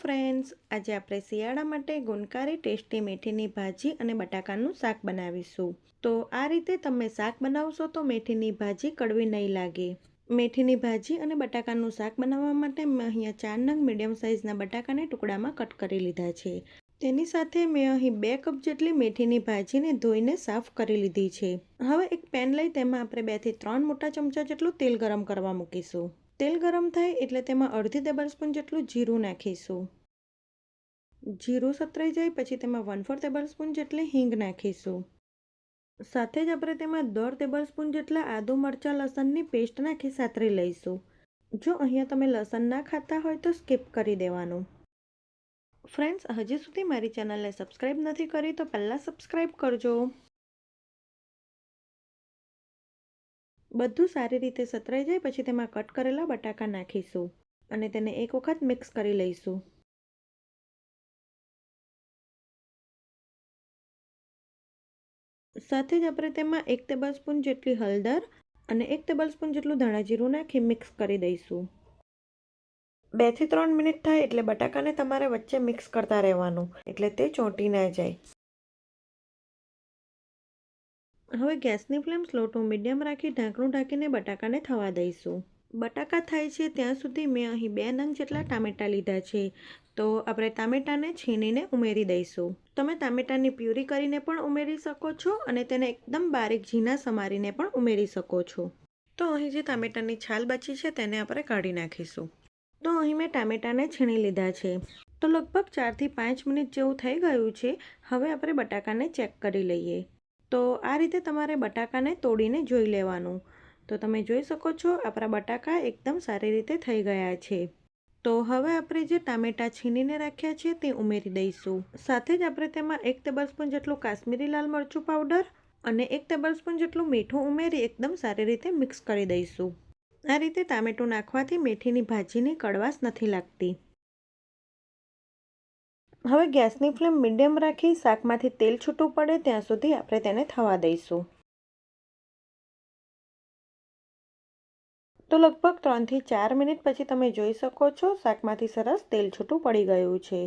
Friends, આજે આપણે શિયાળા માટે ગુણકારી ટેસ્ટી મેથીની ભાજી અને બટાકાનું શાક બનાવીશું। તો આ રીતે તમે શાક બનાવશો તો મેથીની ભાજી કડવી નહીં લાગે। મેથીની ભાજી અને બટાકાનું શાક બનાવવા માટે મેં અહીંયા 4 નંગ મીડિયમ સાઇઝના બટાકાને ટુકડામાં કટ કરી લીધા છે। તેની સાથે મેં અહીં 2 કપ જેટલી મેથીની ભાજીને ધોઈને સાફ કરી લીધી છે। હવે એક પેન લઈ તેમાં આપણે 2 થી 3 મોટા ચમચા જેટલું તેલ ગરમ કરવા મૂકીશું। તેલ ગરમ થાય એટલે તેમાં અડધી ટેબલસ્પૂન જેટલું જીરું નાખીશું। જીરું સતરાઈ જાય પછી તેમાં 1/4 ટેબલસ્પૂન જેટલી હિંગ નાખીશું। સાથે જ આપણે તેમાં 1/2 ટેબલસ્પૂન જેટલા આદુ મરચાં લસણની પેસ્ટ નાખી સાતરી લઈશું। જો અહીંયા તમે લસણ ના ખાતા હોય તો સ્કીપ કરી દેવાનું। ફ્રેન્ડ્સ, હજી સુધી મારી ચેનલને સબસ્ક્રાઈબ નથી કરી તો પહેલાં સબસ્ક્રાઈબ કરજો। બધું સારી રીતે સતરાઈ જાય પછી તેમાં કટ કરેલા બટાકા નાખીશું અને તેને એક વખત મિક્સ કરી લઈશું। સાથે જ આપણે તેમાં 1 ટેબલસ્પૂન જેટલી હળદર અને 1 ટેબલસ્પૂન જેટલું ધાણા જીરું નાખી મિક્સ કરી દઈશું। 2 થી 3 મિનિટ થાય એટલે બટાકાને તમારે વચ્ચે મિક્સ કરતા રહેવાનું એટલે તે ચોંટી ના જાય। હવે ગેસની ફ્લેમ સ્લો ટુ મીડિયમ રાખી ઢાંકણું ઢાંકીને બટાકાને થવા દઈશું। બટાકા થાય છે ત્યાં સુધી મેં અહીં 2 નંગ જેટલા ટામેટાં લીધા છે, તો આપણે ટામેટાને છીણીને ઉમેરી દઈશું। તમે ટામેટાની પ્યુરી કરીને પણ ઉમેરી શકો છો અને તેને એકદમ બારીક ઝીણા સમારીને પણ ઉમેરી શકો છો। તો અહીં જે ટામેટાની છાલ બચી છે તેને આપણે કાઢી નાખીશું। તો અહીં મેં ટામેટાને છીણી લીધા છે। તો લગભગ 4 થી 5 મિનિટ જેવું થઈ ગયું છે। હવે આપણે બટાકાને ચેક કરી લઈએ। તો આ રીતે તમારે બટાકાને તોડીને જોઈ લેવાનું। તો તમે જોઈ શકો છો આપણા બટાકા એકદમ સારી રીતે થઈ ગયા છે। તો હવે આપણે જે ટામેટાં છીણીને રાખ્યા છે તે ઉમેરી દઈશું। સાથે જ આપણે તેમાં 1 ટેબલસ્પૂન જેટલું કાશ્મીરી લાલ મરચું પાવડર અને 1 ટેબલસ્પૂન જેટલું મીઠું ઉમેરી એકદમ સારી રીતે મિક્સ કરી દઈશું। આ રીતે ટામેટું નાખવાથી મેથીની ભાજીની કડવાશ નથી લાગતી। હવે ગેસની ફ્લેમ મીડિયમ રાખી શાકમાંથી તેલ છૂટું પડે ત્યાં સુધી આપણે તેને થવા દઈશું। તો લગભગ 3 થી 4 મિનિટ પછી તમે જોઈ શકો છો શાકમાંથી સરસ તેલ છૂટું પડી ગયું છે।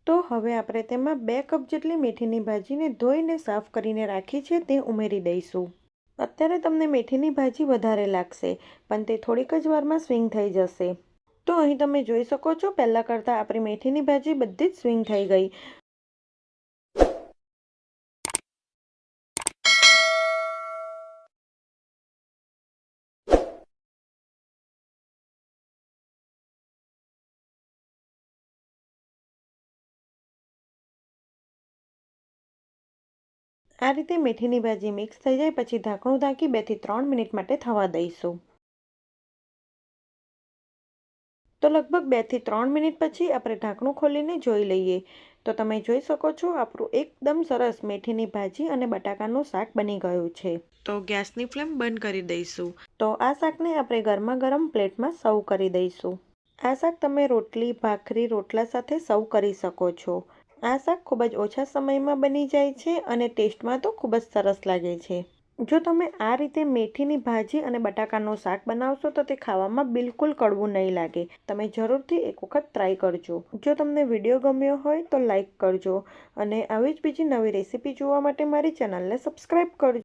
તો હવે આપણે તેમાં 2 કપ જેટલી મેથીની ભાજીને ધોઈને સાફ કરીને રાખી છે તે ઉમેરી દઈશું। અત્યારે તમને મેથીની ભાજી વધારે લાગશે પણ તે થોડીક જ વારમાં સ્વિંગ થઈ જશે। તો અહીં તમે જોઈ શકો છો પહેલાં કરતાં આપણી મેથીની ભાજી બધી જ સ્વિંગ થઈ ગઈ। આ રીતે મેથીની ભાજી મિક્સ થઈ જાય પછી ઢાંકણું ઢાંકી 2 થી 3 મિનિટ માટે થવા દઈશું। તો લગભગ 2 થી 3 મિનિટ પછી આપણે ઢાંકણું ખોલીને જોઈ લઈએ। તો તમે જોઈ શકો છો આપણું એકદમ સરસ મેથીની ભાજી અને બટાકાનું શાક બની ગયું છે। તો ગેસની ફ્લેમ બંધ કરી દઈશું। તો આ શાકને આપણે ગરમા ગરમ પ્લેટમાં સર્વ કરી દઈશું। આ શાક તમે રોટલી, ભાખરી, રોટલા સાથે સર્વ કરી શકો છો। આ શાક ખૂબ જ ઓછા સમયમાં બની જાય છે અને ટેસ્ટમાં તો ખૂબ જ સરસ લાગે છે। જો તમે આ રીતે મેથીની ભાજી અને બટાકાનું શાક બનાવશો તો તે ખાવામાં બિલકુલ કડવું નહીં લાગે। તમે જરૂરથી એક વખત ટ્રાય કરજો। જો તમને વિડીયો ગમ્યો હોય તો લાઈક કરજો અને આવી જ બીજી નવી રેસીપી જોવા માટે મારી ચેનલને સબસ્ક્રાઈબ કરજો।